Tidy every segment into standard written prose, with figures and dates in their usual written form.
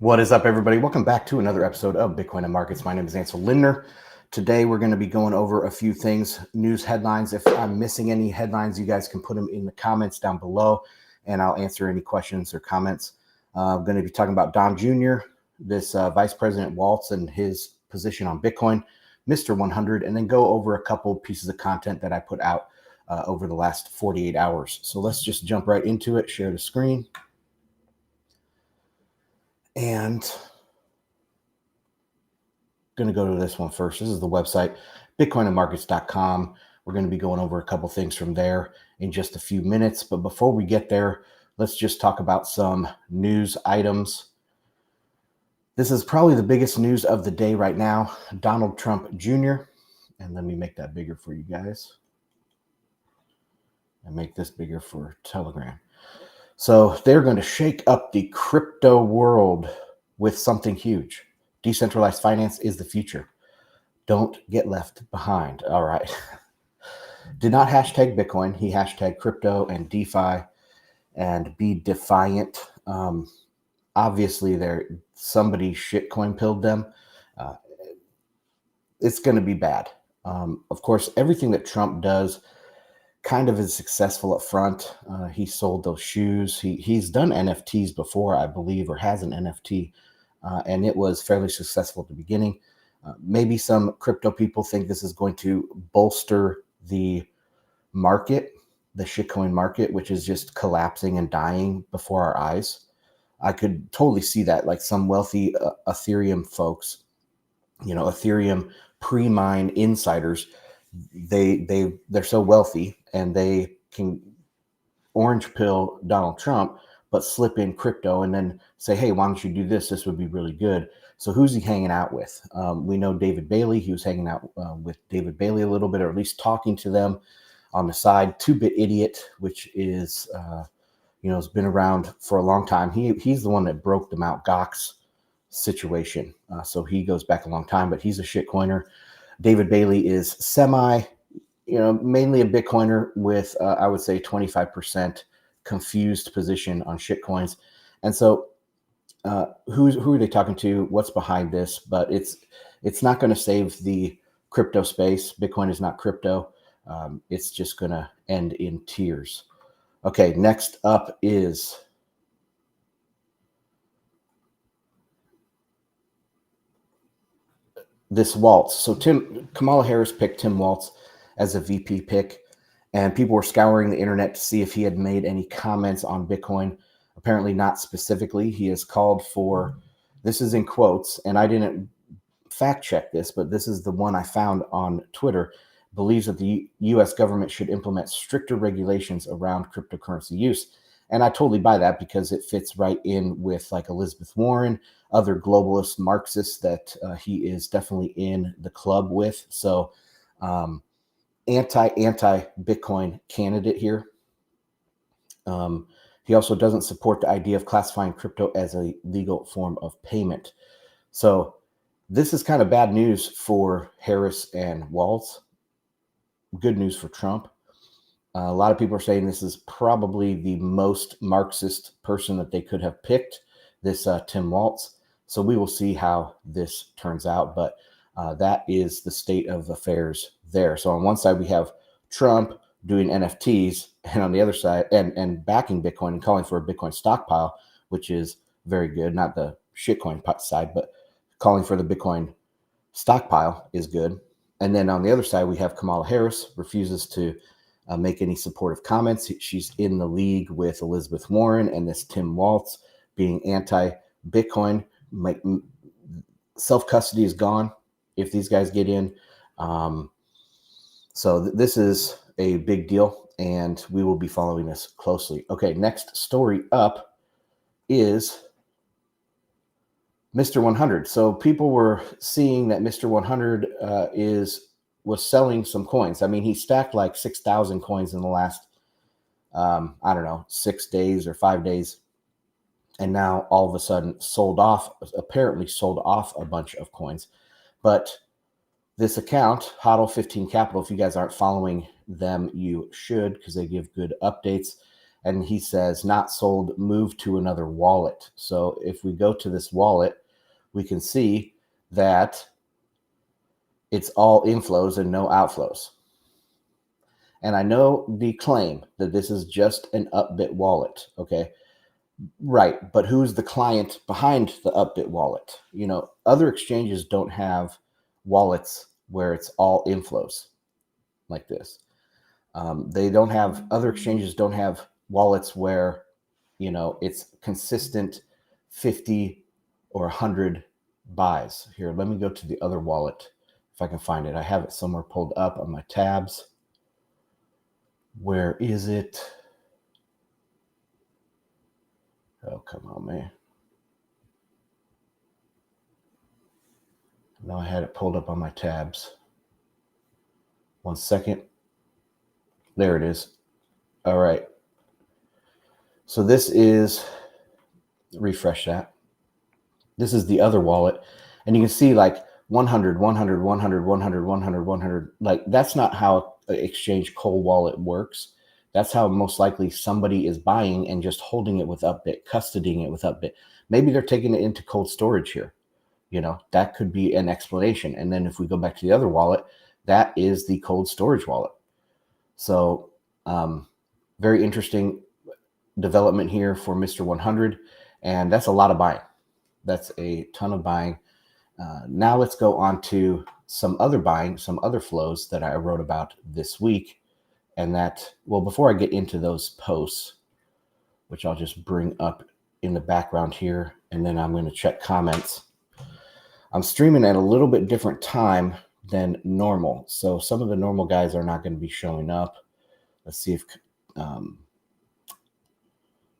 What is up, everybody? Welcome back to another episode of Bitcoin and Markets. My name is Ansel Lindner. Today, we're going to be going over a few things, news headlines. If I'm missing any headlines, you guys can put them in the comments down below, and I'll answer any questions or comments. I'm going to be talking about Dom Jr., this Vice President Waltz, and his position on Bitcoin, Mr. 100, and then go over a couple pieces of content that I put out over the last 48 hours. So let's just jump right into it, share the screen. And going to go to this one first. This is the website, bitcoinandmarkets.com. We're going to be going over a couple things from there in just a few minutes. But before we get there, let's just talk about some news items. This is probably the biggest news of the day right now. Donald Trump Jr. And let me make that bigger for you guys. And make this bigger for Telegram. So they're going to shake up the crypto world with something huge. Decentralized finance is the future. Don't get left behind. All right. Did not hashtag Bitcoin. He hashtagged crypto and DeFi and be defiant. Obviously, somebody shitcoin pilled them. It's going to be bad. Of course, everything that Trump does kind of is successful up front. He sold those shoes. He's done NFTs before, I believe, or has an NFT. And it was fairly successful at the beginning. Maybe some crypto people think this is going to bolster the market, the shitcoin market, which is just collapsing and dying before our eyes. I could totally see that, like some wealthy Ethereum folks, Ethereum pre-mine insiders, they're so wealthy and they can orange pill Donald Trump, but slip in crypto and then say, hey, why don't you do this? This would be really good. So who's he hanging out with? We know David Bailey. He was hanging out with David Bailey a little bit, or at least talking to them on the side. 2-Bit Idiot, which is, has been around for a long time. He's the one that broke the Mt. Gox situation. So he goes back a long time, but he's a shitcoiner. David Bailey is mainly a Bitcoiner with, I would say, 25% confused position on shitcoins. And so who are they talking to? What's behind this? But it's not going to save the crypto space. Bitcoin is not crypto. It's just going to end in tears. Okay, next up is this Waltz. So Kamala Harris picked Tim Waltz as a VP pick, and people were scouring the internet to see if he had made any comments on Bitcoin. Apparently not specifically. He has called for, this is in quotes, and I didn't fact check this, but this is the one I found on Twitter, believes that the US government should implement stricter regulations around cryptocurrency use. And I totally buy that because it fits right in with like Elizabeth Warren, other globalist Marxists that he is definitely in the club with. So anti-Bitcoin candidate here. He also doesn't support the idea of classifying crypto as a legal form of payment. So this is kind of bad news for Harris and Waltz. Good news for Trump. A lot of people are saying this is probably the most Marxist person that they could have picked, this Tim Waltz. So we will see how this turns out. But that is the state of affairs there. So on one side, we have Trump doing NFTs, and on the other side, and backing Bitcoin and calling for a Bitcoin stockpile, which is very good. Not the shitcoin side, but calling for the Bitcoin stockpile is good. And then on the other side, we have Kamala Harris refuses to make any supportive comments. She's in the league with Elizabeth Warren and this Tim Waltz being anti-Bitcoin. Self-custody is gone if these guys get in. So this is a big deal, and we will be following this closely. Okay, next story up is Mr. 100. So people were seeing that Mr. 100 was selling some coins. I mean, he stacked like 6,000 coins in the last, 6 days or 5 days. And now all of a sudden apparently sold off a bunch of coins. But this account, HODL 15 Capital, if you guys aren't following them, you should, because they give good updates. and he says not sold, move to another wallet. So if we go to this wallet, we can see that it's all inflows and no outflows. And I know the claim that this is just an Upbit wallet, okay? Right, but who's the client behind the Upbit wallet? You know, other exchanges don't have wallets where it's all inflows like this. They don't have, other exchanges don't have wallets where, you know, it's consistent 50 or 100 buys. Here, let me go to the other wallet if I can find it. I have it somewhere pulled up on my tabs. Where is it? Oh, come on, man. No, I had it pulled up on my tabs. 1 second. There it is. All right. So this is, refresh that. This is the other wallet. And you can see like 100, 100, 100, 100, 100, 100. Like that's not how exchange cold wallet works. That's how most likely somebody is buying and just holding it with Upbit, custodying it with Upbit. Maybe they're taking it into cold storage here. You know, that could be an explanation. And then if we go back to the other wallet, that is the cold storage wallet. So very interesting development here for Mr. 100. And that's a lot of buying. That's a ton of buying. Now let's go on to some other buying, some other flows that I wrote about this week. And that, well, before I get into those posts, which I'll just bring up in the background here, and then I'm going to check comments. I'm streaming at a little bit different time than normal. So some of the normal guys are not going to be showing up. Let's see if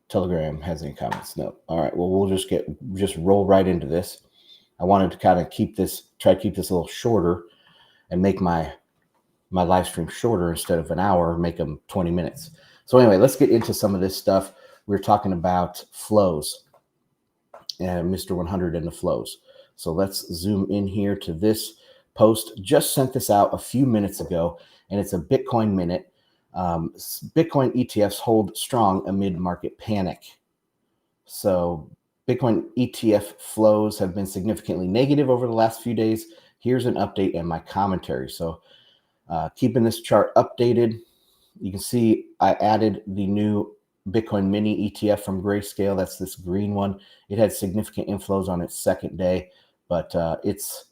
Telegram has any comments. No. All right. Well, we'll just roll right into this. I wanted to kind of try to keep this a little shorter and make my live stream shorter instead of an hour, make them 20 minutes. So anyway, let's get into some of this stuff. We're talking about flows and Mr. 100 and the flows. So let's zoom in here to this post. Just sent this out a few minutes ago, and it's a Bitcoin minute. Bitcoin ETFs hold strong amid market panic. So Bitcoin ETF flows have been significantly negative over the last few days. Here's an update and my commentary. So keeping this chart updated, you can see I added the new Bitcoin mini ETF from Grayscale. That's this green one. It had significant inflows on its second day, but it's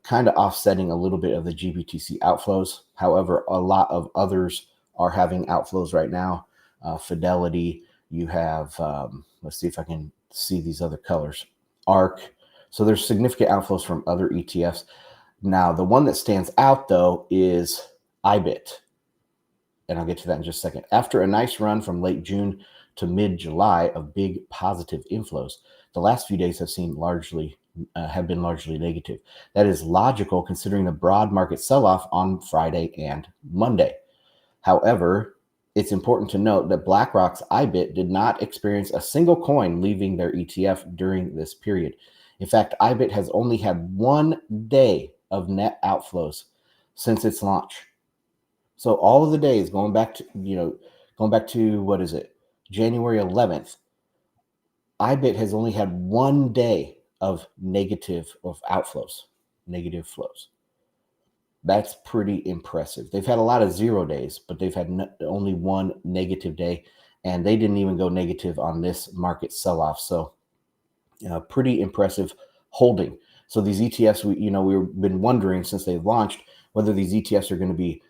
kind of offsetting a little bit of the GBTC outflows. However, a lot of others are having outflows right now. Fidelity, you have, let's see if I can see these other colors. ARC. So there's significant outflows from other ETFs. Now, the one that stands out, though, is IBIT. And I'll get to that in just a second. After a nice run from late June to mid-July of big positive inflows, the last few days have been largely negative. That is logical considering the broad market sell-off on Friday and Monday. However, it's important to note that BlackRock's IBIT did not experience a single coin leaving their ETF during this period. In fact, IBIT has only had 1 day of net outflows since its launch. So all of the days going back to what is it, January 11th, IBIT has only had 1 day of outflows, negative flows. That's pretty impressive. They've had a lot of 0 days, but they've had only 1 negative day, and they didn't even go negative on this market sell-off. So pretty impressive holding. So these ETFs, we've been wondering since they've launched whether these ETFs are going to be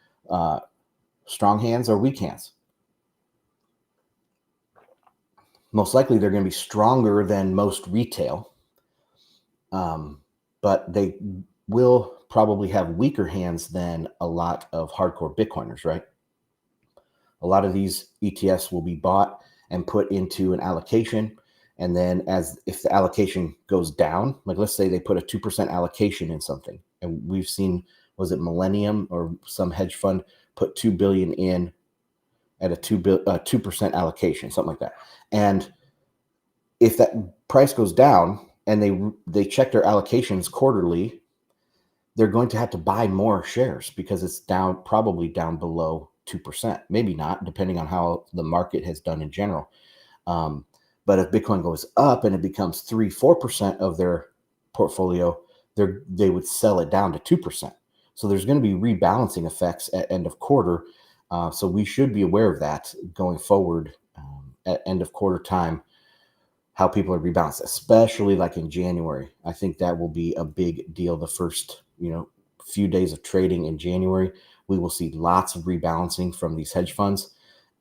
strong hands or weak hands. Most likely they're going to be stronger than most retail, but they will probably have weaker hands than a lot of hardcore Bitcoiners, right? A lot of these ETFs will be bought and put into an allocation. And then if the allocation goes down, like let's say they put a 2% allocation in something, and we've seen, was it Millennium or some hedge fund put $2 billion in at a 2% allocation, something like that. And if that price goes down and they check their allocations quarterly, they're going to have to buy more shares because it's probably down below 2%. Maybe not, depending on how the market has done in general. But if Bitcoin goes up and it becomes 3-4% of their portfolio, they would sell it down to 2%. So there's going to be rebalancing effects at end of quarter. So we should be aware of that going forward at end of quarter time, how people are rebalanced, especially like in January. I think that will be a big deal. The first, few days of trading in January, we will see lots of rebalancing from these hedge funds,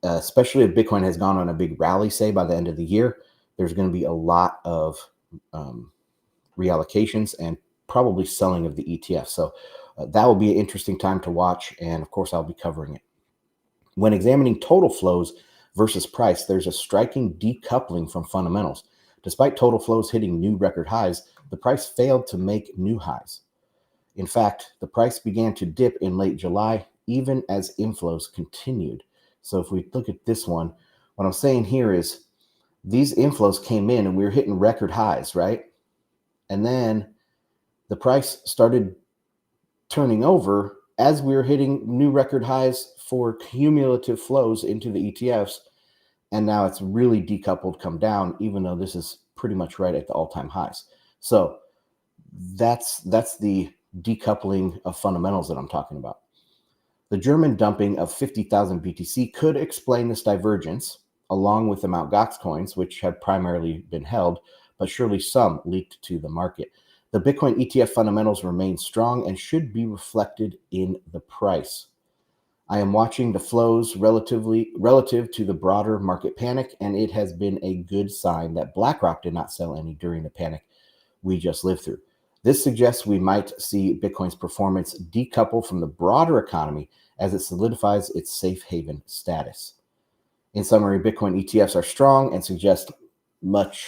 especially if Bitcoin has gone on a big rally, say by the end of the year. There's going to be a lot of reallocations and probably selling of the ETF. So that will be an interesting time to watch. And of course, I'll be covering it. When examining total flows versus price, there's a striking decoupling from fundamentals. Despite total flows hitting new record highs, the price failed to make new highs. In fact, the price began to dip in late July, even as inflows continued. So if we look at this one, what I'm saying here is these inflows came in and we were hitting record highs, right? And then the price started turning over as we were hitting new record highs for cumulative flows into the ETFs. And now it's really decoupled, come down, even though this is pretty much right at the all-time highs. So that's the decoupling of fundamentals that I'm talking about. The German dumping of 50,000 BTC could explain this divergence, along with the Mt. Gox coins, which had primarily been held, but surely some leaked to the market. The Bitcoin ETF fundamentals remain strong and should be reflected in the price. I am watching the flows relative to the broader market panic, and it has been a good sign that BlackRock did not sell any during the panic we just lived through. This suggests we might see Bitcoin's performance decouple from the broader economy as it solidifies its safe haven status. In summary, Bitcoin ETFs are strong and suggest much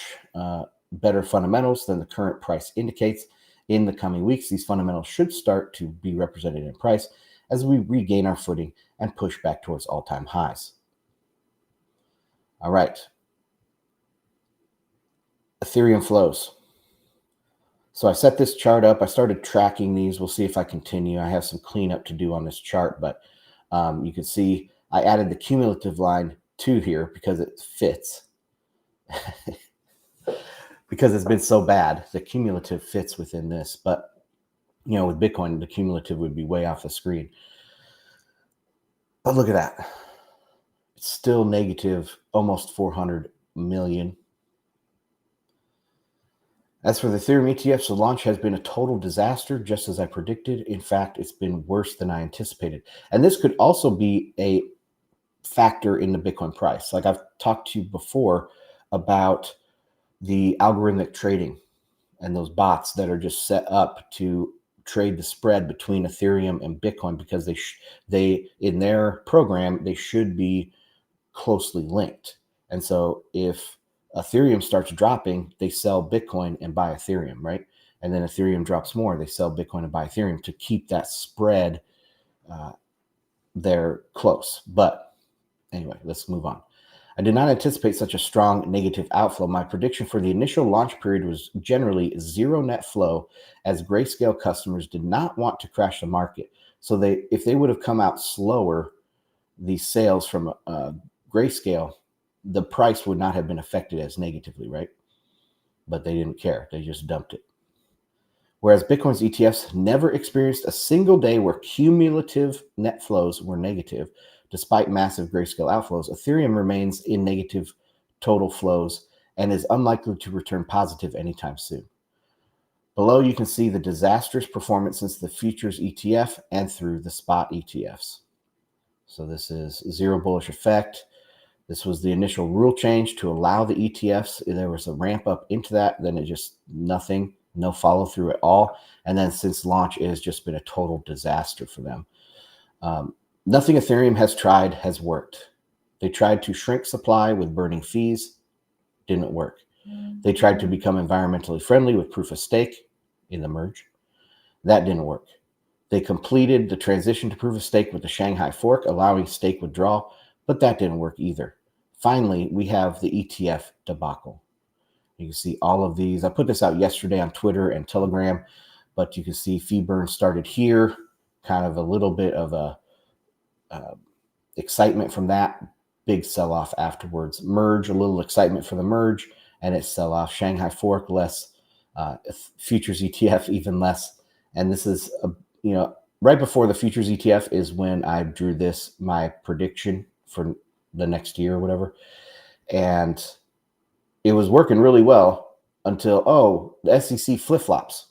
better fundamentals than the current price indicates. In the coming weeks, these fundamentals should start to be represented in price as we regain our footing and push back towards all-time highs. All right. Ethereum flows. So I set this chart up. I started tracking these. We'll see if I continue. I have some cleanup to do on this chart, but you can see I added the cumulative line to here because it fits. Because it's been so bad, the cumulative fits within this. But, with Bitcoin, the cumulative would be way off the screen. But look at that. It's still negative almost 400 million. As for the Ethereum ETFs, the launch has been a total disaster, just as I predicted. In fact, it's been worse than I anticipated. And this could also be a factor in the Bitcoin price. Like I've talked to you before about the algorithmic trading and those bots that are just set up to trade the spread between Ethereum and Bitcoin because they in their program, they should be closely linked. And so if Ethereum starts dropping, they sell Bitcoin and buy Ethereum, right? And then Ethereum drops more, they sell Bitcoin and buy Ethereum to keep that spread there close. But anyway, let's move on. I did not anticipate such a strong negative outflow. My prediction for the initial launch period was generally zero net flow, as Grayscale customers did not want to crash the market. So if they would have come out slower, the sales from Grayscale, the price would not have been affected as negatively, right? But they didn't care. They just dumped it. Whereas Bitcoin's ETFs never experienced a single day where cumulative net flows were negative, despite massive Grayscale outflows, Ethereum remains in negative total flows and is unlikely to return positive anytime soon. Below, you can see the disastrous performance since the futures ETF and through the spot ETFs. So this is zero bullish effect. This was the initial rule change to allow the ETFs. There was a ramp up into that. Then it just nothing, no follow through at all. And then since launch, it has just been a total disaster for them. Nothing Ethereum has tried has worked. They tried to shrink supply with burning fees. Didn't work. They tried to become environmentally friendly with proof of stake in the merge. That didn't work. They completed the transition to proof of stake with the Shanghai fork, allowing stake withdrawal, but that didn't work either. Finally, we have the ETF debacle. You can see all of these. I put this out yesterday on Twitter and Telegram, but you can see fee burn started here, kind of a little bit of a excitement from that, big sell off afterwards. Merge, a little excitement for the merge, and it's sell off. Shanghai fork, less. Futures ETF, even less. And this is right before the futures ETF is when I drew my prediction for the next year or whatever. And it was working really well until, the SEC flip-flops.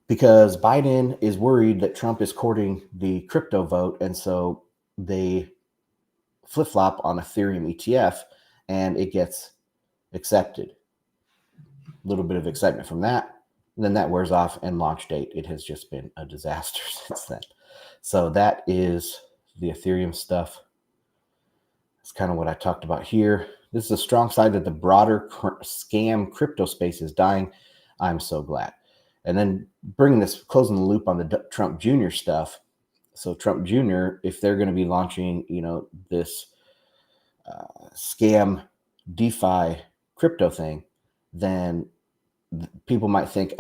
Because Biden is worried that Trump is courting the crypto vote. And so they flip-flop on Ethereum ETF and it gets accepted. A little bit of excitement from that. And then that wears off, and launch date, it has just been a disaster since then. So that is the Ethereum stuff. It's kind of what I talked about here. This is a strong side that the broader scam crypto space is dying. I'm so glad. And then closing the loop on the Trump Jr. stuff. So Trump Jr., if they're going to be launching, this scam DeFi crypto thing, then people might think,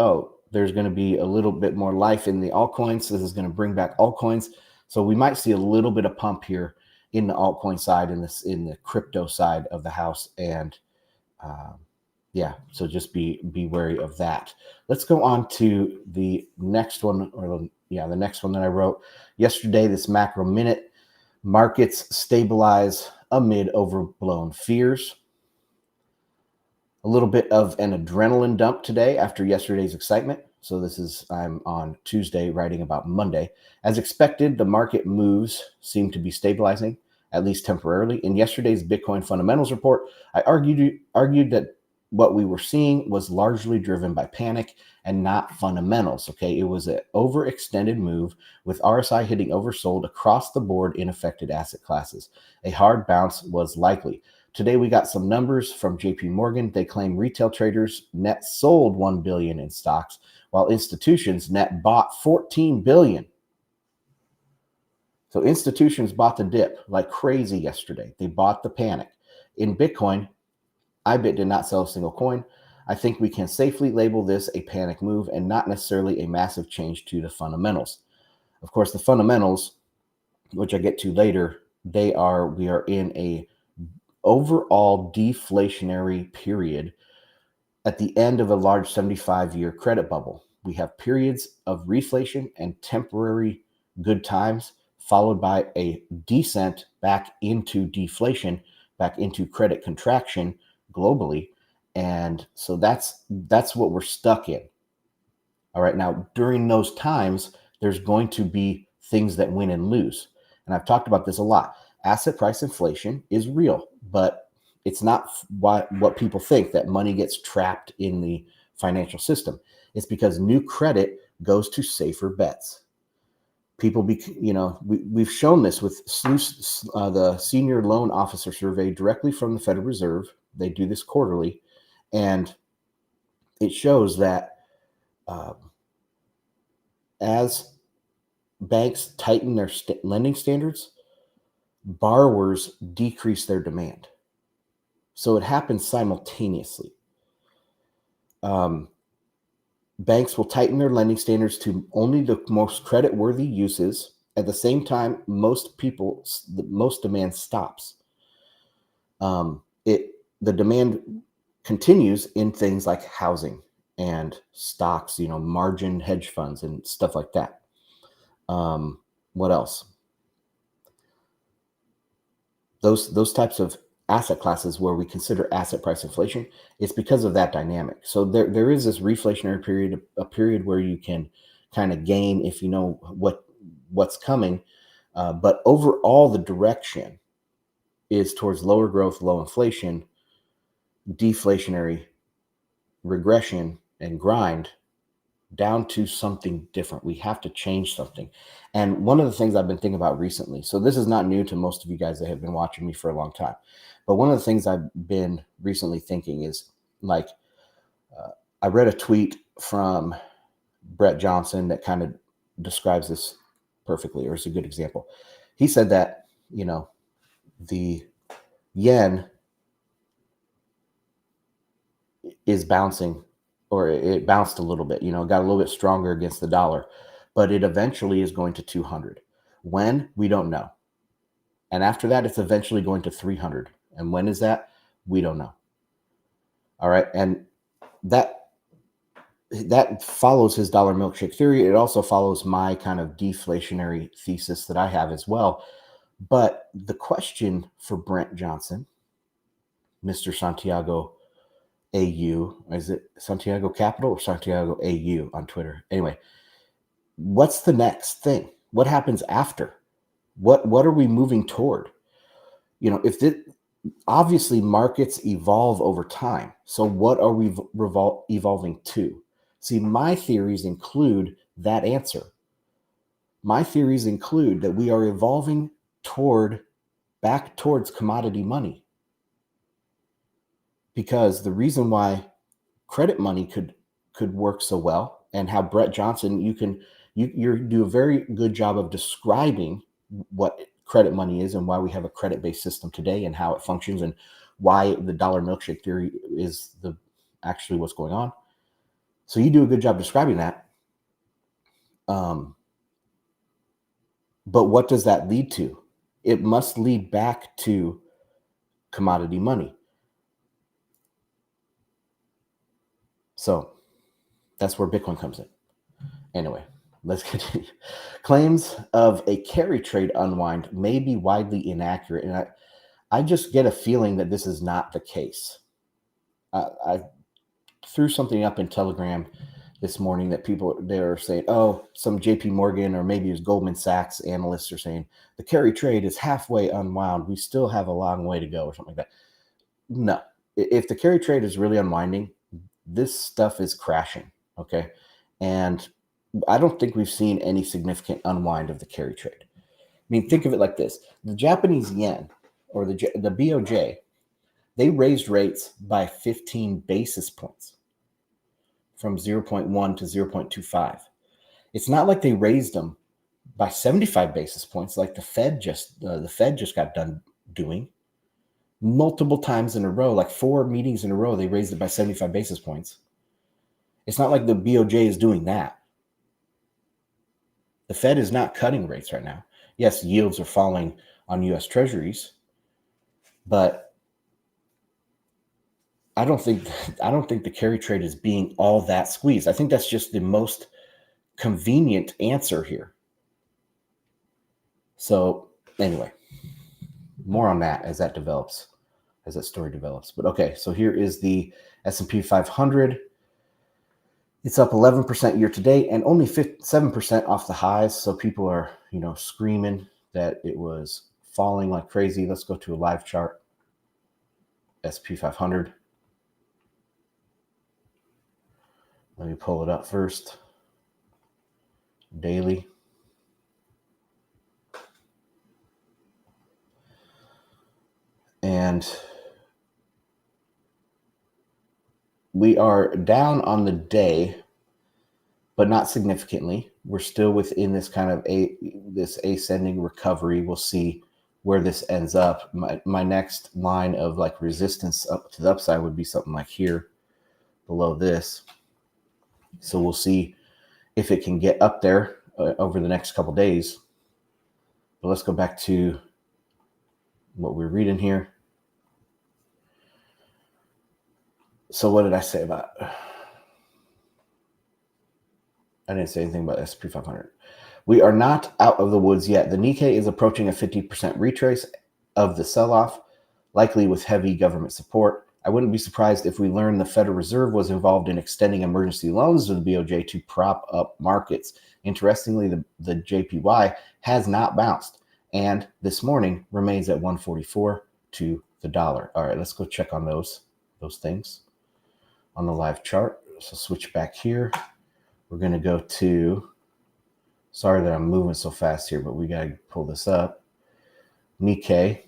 there's going to be a little bit more life in the altcoins. This is going to bring back altcoins. So we might see a little bit of pump here in the altcoin side, in the crypto side of the house. And so just be wary of that. Let's go on to the next one, the next one that I wrote yesterday, this macro minute. Markets stabilize amid overblown fears. A little bit of an adrenaline dump today after yesterday's excitement. So I'm on Tuesday writing about Monday. As expected, the market moves seem to be stabilizing, at least temporarily. In yesterday's Bitcoin fundamentals report, I argued that what we were seeing was largely driven by panic and not fundamentals. Okay, it was an overextended move with RSI hitting oversold across the board in affected asset classes. A hard bounce was likely. Today, we got some numbers from JP Morgan. They claim retail traders net sold $1 billion in stocks, while institutions net bought $14 billion. So institutions bought the dip like crazy yesterday. They bought the panic. In Bitcoin, IBIT did not sell a single coin. I think we can safely label this a panic move and not necessarily a massive change to the fundamentals. Of course, the fundamentals, which I get to later, we are in a overall deflationary period at the end of a large 75-year credit bubble. We have periods of reflation and temporary good times, followed by a descent back into deflation, back into credit contraction globally. And so that's what we're stuck in. All right. Now, during those times, there's going to be things that win and lose. And I've talked about this a lot. Asset price inflation is real, but it's not what people think, that money gets trapped in the financial system. It's because new credit goes to safer bets. People, we've shown this with the Senior Loan Officer Survey directly from the Federal Reserve. They do this quarterly, and it shows that as banks tighten their lending standards, borrowers decrease their demand. So it happens simultaneously. Banks will tighten their lending standards to only the most credit-worthy uses. At the same time, most demand stops. The demand continues in things like housing and stocks, margin hedge funds and stuff like that. What else? Those types of asset classes where we consider asset price inflation, it's because of that dynamic. So there is this reflationary period, a period where you can kind of gain if you know what's coming. But overall, the direction is towards lower growth, low inflation, deflationary regression, and grind down to something different. We have to change something. And one of the things I've been thinking about recently, so this is not new to most of you guys that have been watching me for a long time, but one of the things I've been recently thinking is I read a tweet from Brett Johnson that kind of describes this perfectly, or it's a good example. He said that, the yen is bouncing, or it bounced a little bit, got a little bit stronger against the dollar, but it eventually is going to 200. When? We don't know. And after that, it's eventually going to 300. And when is that? We don't know. All right. And that follows his dollar milkshake theory. It also follows my kind of deflationary thesis that I have as well. But the question for Brent Johnson, Mr. Santiago AU, is it Santiago Capital or Santiago AU on Twitter? Anyway, what's the next thing? What happens after? What are we moving toward? If obviously markets evolve over time. So what are we evolving to? See, my theories include that answer. My theories include that we are evolving back towards commodity money. Because the reason why credit money could work so well, and how Brett Johnson, you do a very good job of describing what credit money is and why we have a credit-based system today and how it functions and why the dollar milkshake theory is actually what's going on. So you do a good job describing that. But what does that lead to? It must lead back to commodity money. So that's where Bitcoin comes in. Anyway, let's continue. Claims of a carry trade unwind may be widely inaccurate, and I just get a feeling that this is not the case. I threw something up in Telegram this morning that they're saying, oh, some JP Morgan or maybe it was Goldman Sachs analysts are saying the carry trade is halfway unwound. We still have a long way to go or something like that. No, if the carry trade is really unwinding, this stuff is crashing. Okay. And I don't think we've seen any significant unwind of the carry trade. I mean, think of it like this. The Japanese yen or the BOJ, they raised rates by 15 basis points from 0.1 to 0.25. It's not like they raised them by 75 basis points like the Fed just got done doing. Multiple times in a row, like 4 meetings in a row, they raised it by 75 basis points. It's not like the BOJ is doing that. The Fed is not cutting rates right now. Yes, yields are falling on U.S. Treasuries, but I don't think the carry trade is being all that squeezed. I think that's just the most convenient answer here. So anyway, more on that as that story develops. But okay, so here is the S&P 500. It's up 11% year to date and only 7% off the highs. So people are, screaming that it was falling like crazy. Let's go to a live chart. S&P 500. Let me pull it up first. Daily. And we are down on the day, but not significantly. We're still within this kind of this ascending recovery. We'll see where this ends up. My next line of like resistance up to the upside would be something like here below this. So we'll see if it can get up there over the next couple days. But let's go back to what we're reading here. So what did I say about? I didn't say anything about S&P 500. We are not out of the woods yet. The Nikkei is approaching a 50% retrace of the sell-off, likely with heavy government support. I wouldn't be surprised if we learned the Federal Reserve was involved in extending emergency loans to the BOJ to prop up markets. Interestingly, the JPY has not bounced, and this morning remains at 144 to the dollar. All right, let's go check on those things on the live chart. So switch back here. We're going to go to, sorry that I'm moving so fast here, but we got to pull this up. Nikkei.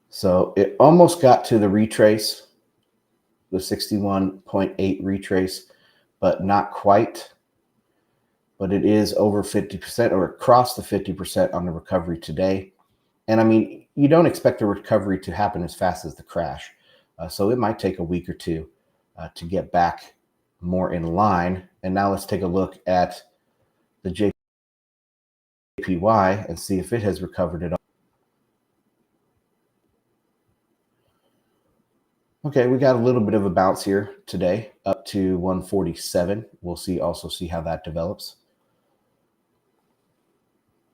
So it almost got to the retrace, the 61.8 retrace, but not quite. But it is over 50% or across the 50% on the recovery today. And I mean, you don't expect the recovery to happen as fast as the crash. So it might take a week or two to get back more in line. And now let's take a look at the JPY and see if it has recovered at all. Okay, we got a little bit of a bounce here today, up to 147. We'll also see how that develops.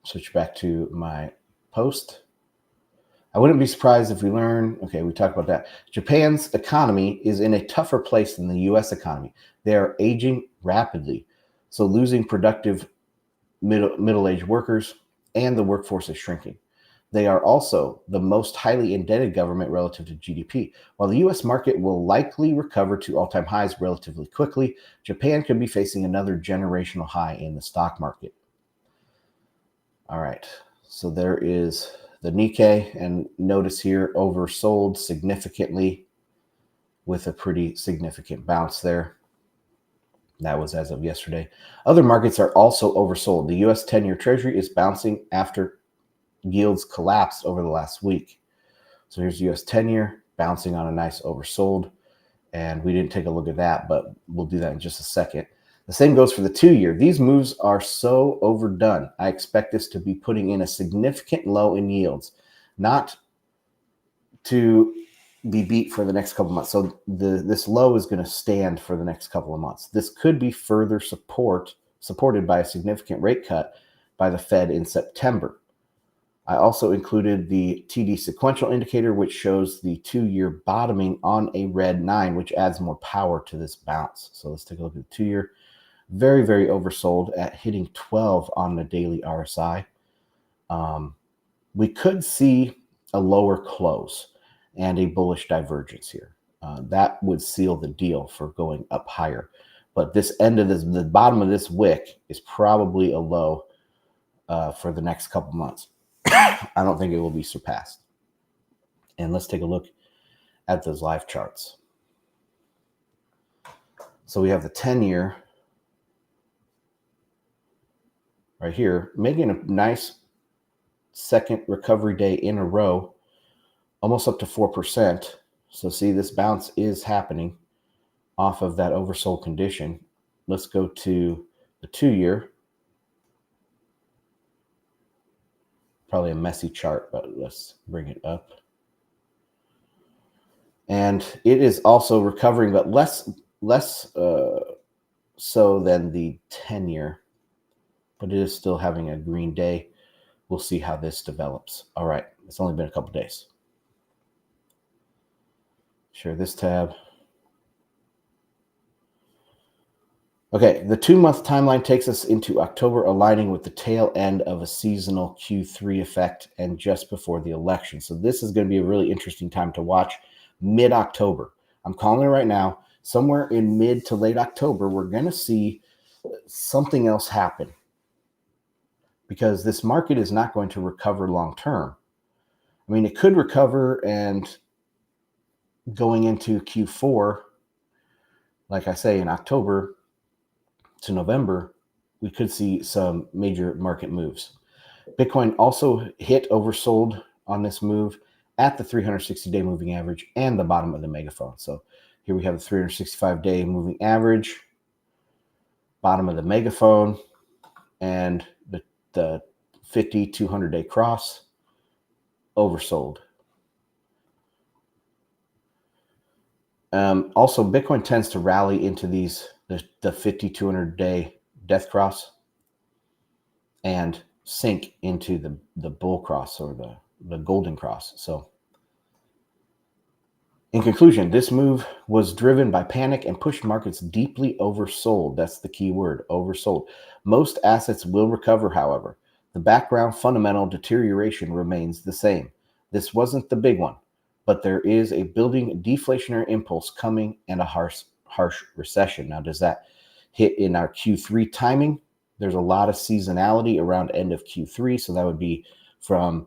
Switch back to my post. I wouldn't be surprised if we learn, okay, we talked about that. Japan's economy is in a tougher place than the US economy. They are aging rapidly, so losing productive middle-aged workers, and the workforce is shrinking. They are also the most highly indebted government relative to GDP. While the US market will likely recover to all-time highs relatively quickly, Japan could be facing another generational high in the stock market. All right, so there is the Nikkei, and notice here oversold significantly with a pretty significant bounce there. That was as of yesterday. Other markets are also oversold. The US 10-year Treasury is bouncing after yields collapsed over the last week. So here's US 10-year bouncing on a nice oversold. And we didn't take a look at that, but we'll do that in just a second. The same goes for the 2-year. These moves are so overdone. I expect this to be putting in a significant low in yields, not to be beat for the next couple of months. So this low is going to stand for the next couple of months. This could be further supported by a significant rate cut by the Fed in September. I also included the TD sequential indicator, which shows the 2-year bottoming on a red 9, which adds more power to this bounce. So let's take a look at the 2-year. Very, very oversold at hitting 12 on the daily RSI. We could see a lower close and a bullish divergence here. That would seal the deal for going up higher. But this end of the bottom of this wick is probably a low for the next couple months. I don't think it will be surpassed. And let's take a look at those live charts. So we have the 10-year right here, making a nice second recovery day in a row, almost up to 4%. So see, this bounce is happening off of that oversold condition. Let's go to the 2-year. Probably a messy chart, but let's bring it up. And it is also recovering, but less so than the 10-year. But it is still having a green day. We'll see how this develops. All right, it's only been a couple days. Share this tab. Okay, the 2-month timeline takes us into October, aligning with the tail end of a seasonal Q3 effect and just before the election. So this is going to be a really interesting time to watch mid-October. I'm calling it right now. Somewhere in mid to late October, we're going to see something else happen because this market is not going to recover long term. I mean, it could recover, and going into Q4, like I say, in October to November, we could see some major market moves. Bitcoin also hit oversold on this move at the 360-day moving average and the bottom of the megaphone. So here we have the 365-day moving average, bottom of the megaphone, and the 50, 200-day cross, oversold. Also, Bitcoin tends to rally into the 50, 200-day death cross and sink into the bull cross or the golden cross. So in conclusion, this move was driven by panic and pushed markets deeply oversold. That's the key word, oversold. Most assets will recover, however. The background fundamental deterioration remains the same. This wasn't the big one, but there is a building deflationary impulse coming and a harsh recession. Now, does that hit in our Q3 timing? There's a lot of seasonality around end of Q3, so that would be from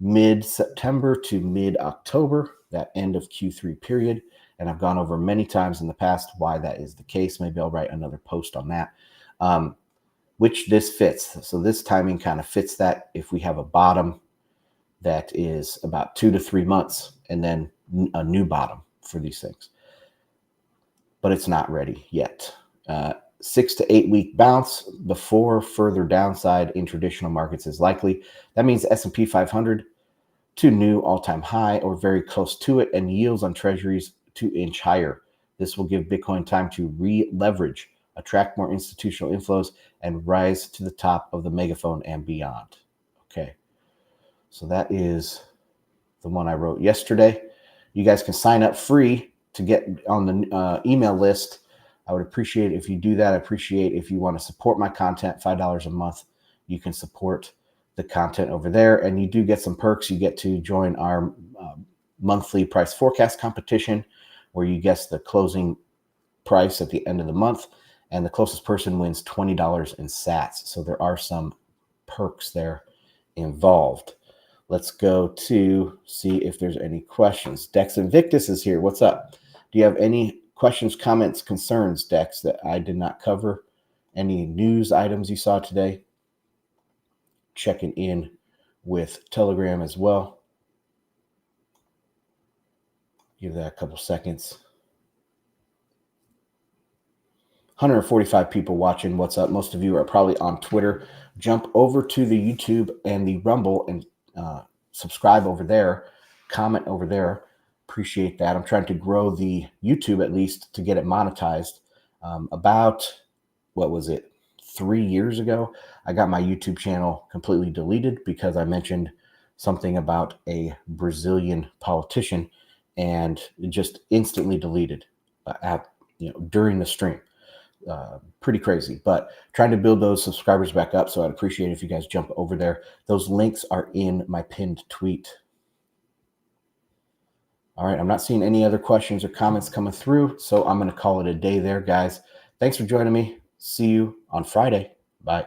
mid-September to mid-October, that end of Q3 period. And I've gone over many times in the past why that is the case. Maybe I'll write another post on that, which this fits. So this timing kind of fits that. If we have a bottom that is about 2 to 3 months and then a new bottom for these things, but it's not ready yet. 6 to 8 week bounce before further downside in traditional markets is likely. That means S&P 500 to new all-time high or very close to it, and yields on treasuries to inch higher. This will give Bitcoin time to re-leverage, attract more institutional inflows, and rise to the top of the megaphone and beyond. Okay, so that is the one I wrote yesterday. You guys can sign up free to get on the email list. I would appreciate it if you do that. I appreciate if you want to support my content, $5 a month. You can support the content over there, and you do get some perks. You get to join our monthly price forecast competition, where you guess the closing price at the end of the month, and the closest person wins $20 in sats. So there are some perks there involved. Let's go to see if there's any questions. Dex Invictus is here. What's up? Do you have any questions, comments, concerns, Dex, that I did not cover? Any news items you saw today? Checking in with Telegram as well. Give that a couple seconds. 145 people watching. What's up? Most of you are probably on Twitter. Jump over to the YouTube and the Rumble and subscribe over there. Comment over there. Appreciate that. I'm trying to grow the YouTube at least to get it monetized. About, what was it, 3 years ago, I got my YouTube channel completely deleted because I mentioned something about a Brazilian politician, and it just instantly deleted during the stream. Pretty crazy, but trying to build those subscribers back up. So I'd appreciate it if you guys jump over there. Those links are in my pinned tweet. All right, I'm not seeing any other questions or comments coming through, so I'm going to call it a day there, guys. Thanks for joining me. See you on Friday. Bye.